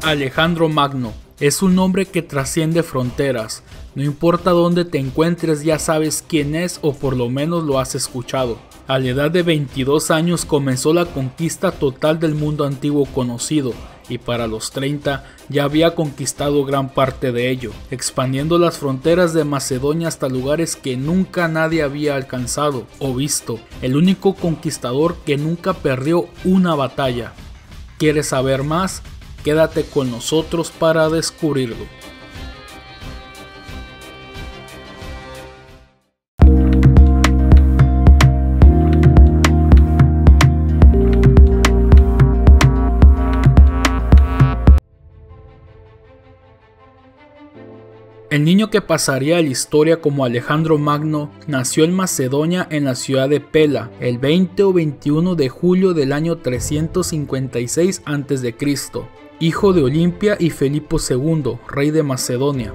Alejandro Magno es un nombre que trasciende fronteras. No importa dónde te encuentres, ya sabes quién es o por lo menos lo has escuchado. A la edad de 22 años comenzó la conquista total del mundo antiguo conocido, y para los 30 ya había conquistado gran parte de ello, expandiendo las fronteras de Macedonia hasta lugares que nunca nadie había alcanzado o visto. El único conquistador que nunca perdió una batalla. ¿Quieres saber más? Quédate con nosotros para descubrirlo. El niño que pasaría a la historia como Alejandro Magno nació en Macedonia en la ciudad de Pela el 20 o 21 de julio del año 356 a.C., hijo de Olimpia y Filipo II, rey de Macedonia.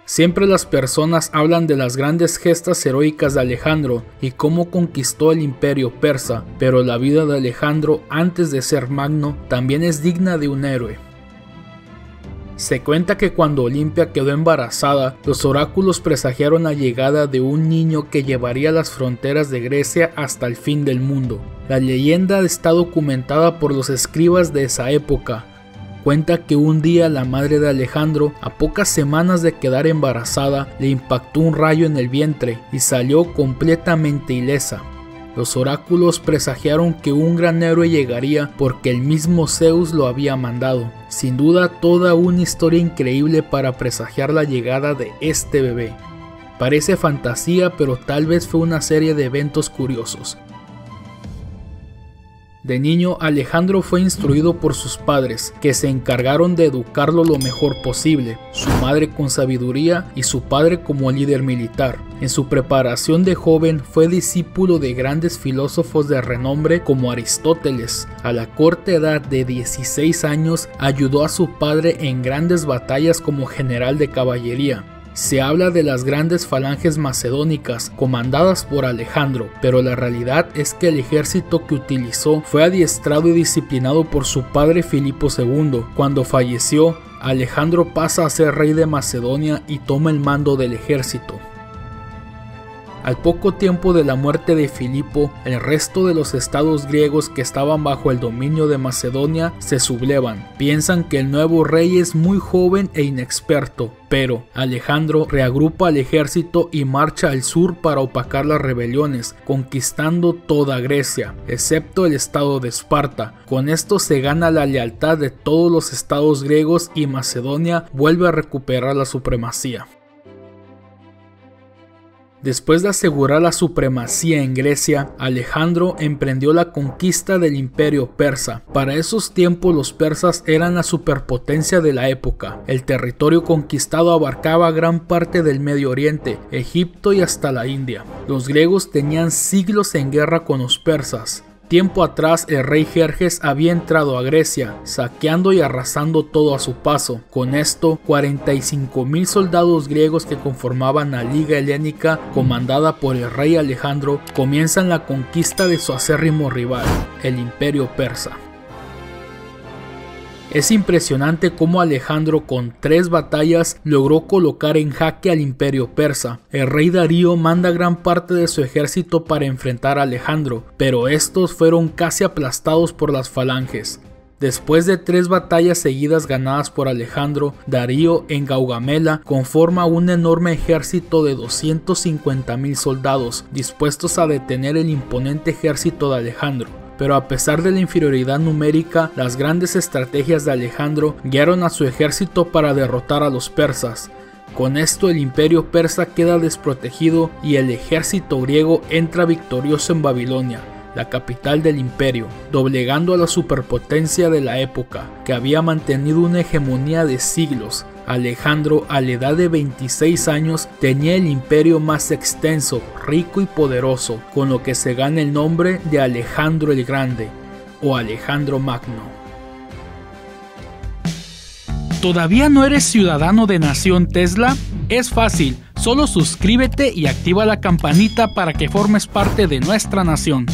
Siempre las personas hablan de las grandes gestas heroicas de Alejandro y cómo conquistó el imperio persa, pero la vida de Alejandro antes de ser Magno también es digna de un héroe. Se cuenta que cuando Olimpia quedó embarazada, los oráculos presagiaron la llegada de un niño que llevaría las fronteras de Grecia hasta el fin del mundo. La leyenda está documentada por los escribas de esa época. Cuenta que un día la madre de Alejandro, a pocas semanas de quedar embarazada, le impactó un rayo en el vientre y salió completamente ilesa. Los oráculos presagiaron que un gran héroe llegaría porque el mismo Zeus lo había mandado. Sin duda, toda una historia increíble para presagiar la llegada de este bebé. Parece fantasía, pero tal vez fue una serie de eventos curiosos. De niño, Alejandro fue instruido por sus padres, que se encargaron de educarlo lo mejor posible, su madre con sabiduría y su padre como líder militar. En su preparación de joven fue discípulo de grandes filósofos de renombre como Aristóteles. A la corta edad de 16 años ayudó a su padre en grandes batallas como general de caballería. Se habla de las grandes falanges macedónicas comandadas por Alejandro, pero la realidad es que el ejército que utilizó fue adiestrado y disciplinado por su padre Filipo II. Cuando falleció, Alejandro pasa a ser rey de Macedonia y toma el mando del ejército. Al poco tiempo de la muerte de Filipo, el resto de los estados griegos que estaban bajo el dominio de Macedonia se sublevan. Piensan que el nuevo rey es muy joven e inexperto, pero Alejandro reagrupa al ejército y marcha al sur para opacar las rebeliones, conquistando toda Grecia, excepto el estado de Esparta. Con esto se gana la lealtad de todos los estados griegos y Macedonia vuelve a recuperar la supremacía. Después de asegurar la supremacía en Grecia, Alejandro emprendió la conquista del imperio persa. Para esos tiempos los persas eran la superpotencia de la época. El territorio conquistado abarcaba gran parte del Medio Oriente, Egipto y hasta la India. Los griegos tenían siglos en guerra con los persas. Tiempo atrás el rey Jerjes había entrado a Grecia, saqueando y arrasando todo a su paso. Con esto, 45,000 soldados griegos que conformaban la Liga Helénica, comandada por el rey Alejandro, comienzan la conquista de su acérrimo rival, el imperio persa. Es impresionante cómo Alejandro con 3 batallas logró colocar en jaque al imperio persa. El rey Darío manda gran parte de su ejército para enfrentar a Alejandro, pero estos fueron casi aplastados por las falanges. Después de 3 batallas seguidas ganadas por Alejandro, Darío en Gaugamela conforma un enorme ejército de 250,000 soldados dispuestos a detener el imponente ejército de Alejandro. Pero a pesar de la inferioridad numérica, las grandes estrategias de Alejandro guiaron a su ejército para derrotar a los persas. Con esto el imperio persa queda desprotegido y el ejército griego entra victorioso en Babilonia, la capital del imperio, doblegando a la superpotencia de la época, que había mantenido una hegemonía de siglos. Alejandro, a la edad de 26 años, tenía el imperio más extenso, rico y poderoso, con lo que se gana el nombre de Alejandro el Grande o Alejandro Magno. ¿Todavía no eres ciudadano de Nación Tesla? Es fácil, solo suscríbete y activa la campanita para que formes parte de nuestra nación.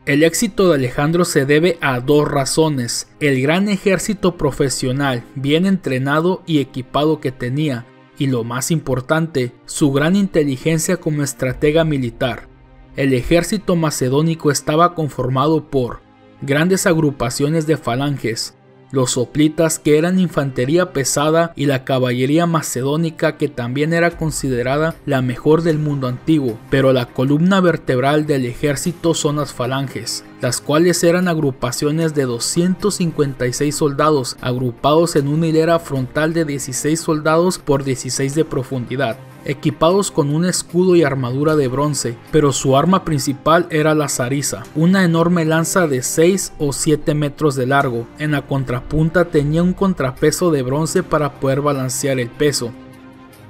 El éxito de Alejandro se debe a dos razones: el gran ejército profesional, bien entrenado y equipado que tenía, y lo más importante, su gran inteligencia como estratega militar. El ejército macedónico estaba conformado por grandes agrupaciones de falanges, los hoplitas, que eran infantería pesada, y la caballería macedónica, que también era considerada la mejor del mundo antiguo, pero la columna vertebral del ejército son las falanges, las cuales eran agrupaciones de 256 soldados agrupados en una hilera frontal de 16 soldados por 16 de profundidad, equipados con un escudo y armadura de bronce, pero su arma principal era la zariza, una enorme lanza de 6 o 7 metros de largo. En la contrapunta tenía un contrapeso de bronce para poder balancear el peso.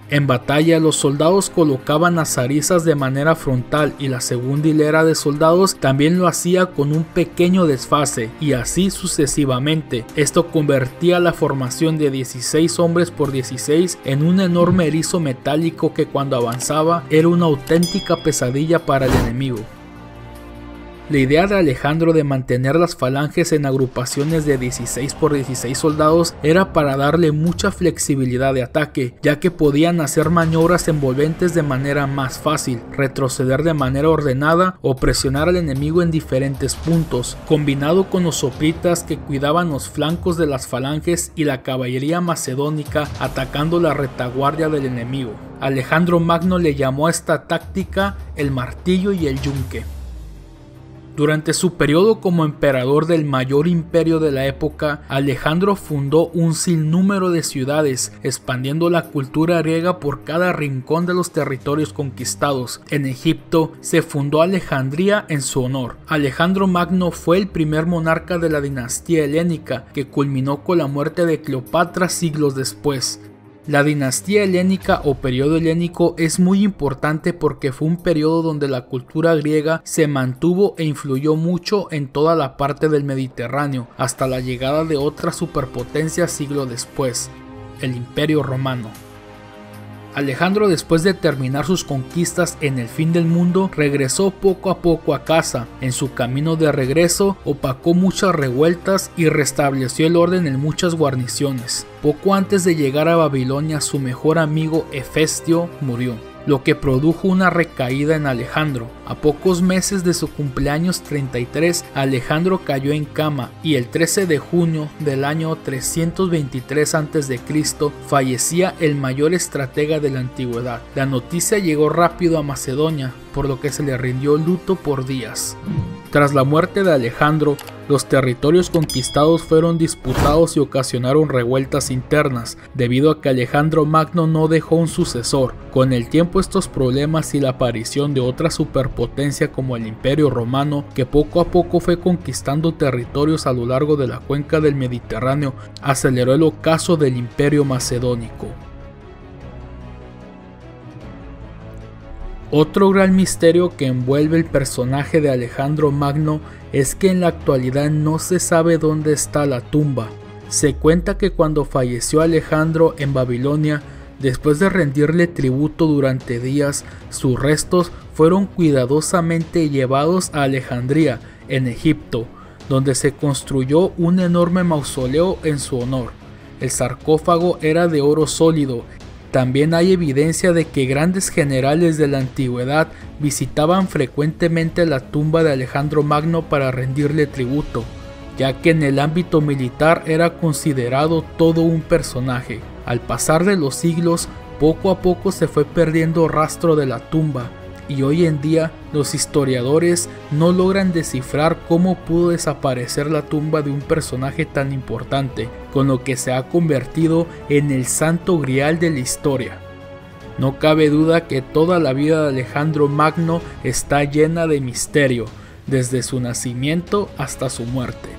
En batalla, los soldados colocaban las zarizas de manera frontal y la segunda hilera de soldados también lo hacía con un pequeño desfase, y así sucesivamente. Esto convertía la formación de 16 hombres por 16 en un enorme erizo metálico que cuando avanzaba era una auténtica pesadilla para el enemigo. La idea de Alejandro de mantener las falanges en agrupaciones de 16 por 16 soldados era para darle mucha flexibilidad de ataque, ya que podían hacer maniobras envolventes de manera más fácil, retroceder de manera ordenada o presionar al enemigo en diferentes puntos, combinado con los hoplitas que cuidaban los flancos de las falanges y la caballería macedónica atacando la retaguardia del enemigo. Alejandro Magno le llamó a esta táctica el martillo y el yunque. Durante su periodo como emperador del mayor imperio de la época, Alejandro fundó un sinnúmero de ciudades, expandiendo la cultura griega por cada rincón de los territorios conquistados. En Egipto se fundó Alejandría en su honor. Alejandro Magno fue el primer monarca de la dinastía helénica, que culminó con la muerte de Cleopatra siglos después. La dinastía helénica o periodo helénico es muy importante porque fue un periodo donde la cultura griega se mantuvo e influyó mucho en toda la parte del Mediterráneo, hasta la llegada de otra superpotencia siglo después, el Imperio Romano. Alejandro, después de terminar sus conquistas en el fin del mundo, regresó poco a poco a casa. En su camino de regreso, opacó muchas revueltas y restableció el orden en muchas guarniciones. Poco antes de llegar a Babilonia, su mejor amigo Hefestio murió, lo que produjo una recaída en Alejandro. A pocos meses de su cumpleaños 33, Alejandro cayó en cama y el 13 de junio del año 323 a.C. fallecía el mayor estratega de la antigüedad. La noticia llegó rápido a Macedonia, por lo que se le rindió luto por días. Tras la muerte de Alejandro, los territorios conquistados fueron disputados y ocasionaron revueltas internas, debido a que Alejandro Magno no dejó un sucesor. Con el tiempo, estos problemas y la aparición de otra superpotencia como el Imperio Romano, que poco a poco fue conquistando territorios a lo largo de la cuenca del Mediterráneo, aceleró el ocaso del Imperio Macedónico. Otro gran misterio que envuelve el personaje de Alejandro Magno es que en la actualidad no se sabe dónde está la tumba. Se cuenta que cuando falleció Alejandro en Babilonia, después de rendirle tributo durante días, sus restos fueron cuidadosamente llevados a Alejandría, en Egipto, donde se construyó un enorme mausoleo en su honor. El sarcófago era de oro sólido. También hay evidencia de que grandes generales de la antigüedad visitaban frecuentemente la tumba de Alejandro Magno para rendirle tributo, ya que en el ámbito militar era considerado todo un personaje. Al pasar de los siglos, poco a poco se fue perdiendo rastro de la tumba, y hoy en día los historiadores no logran descifrar cómo pudo desaparecer la tumba de un personaje tan importante, con lo que se ha convertido en el santo grial de la historia. No cabe duda que toda la vida de Alejandro Magno está llena de misterio, desde su nacimiento hasta su muerte.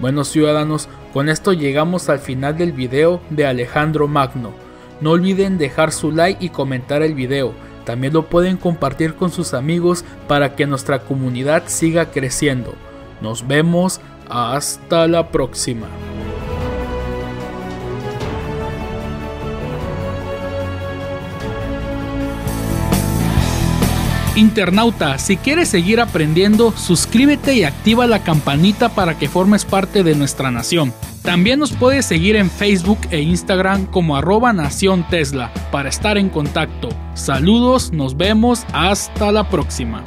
Bueno, ciudadanos, con esto llegamos al final del video de Alejandro Magno. No olviden dejar su like y comentar el video. También lo pueden compartir con sus amigos para que nuestra comunidad siga creciendo. Nos vemos hasta la próxima. Internauta, si quieres seguir aprendiendo, suscríbete y activa la campanita para que formes parte de nuestra nación. También nos puedes seguir en Facebook e Instagram como @NaciónTesla para estar en contacto. Saludos, nos vemos, hasta la próxima.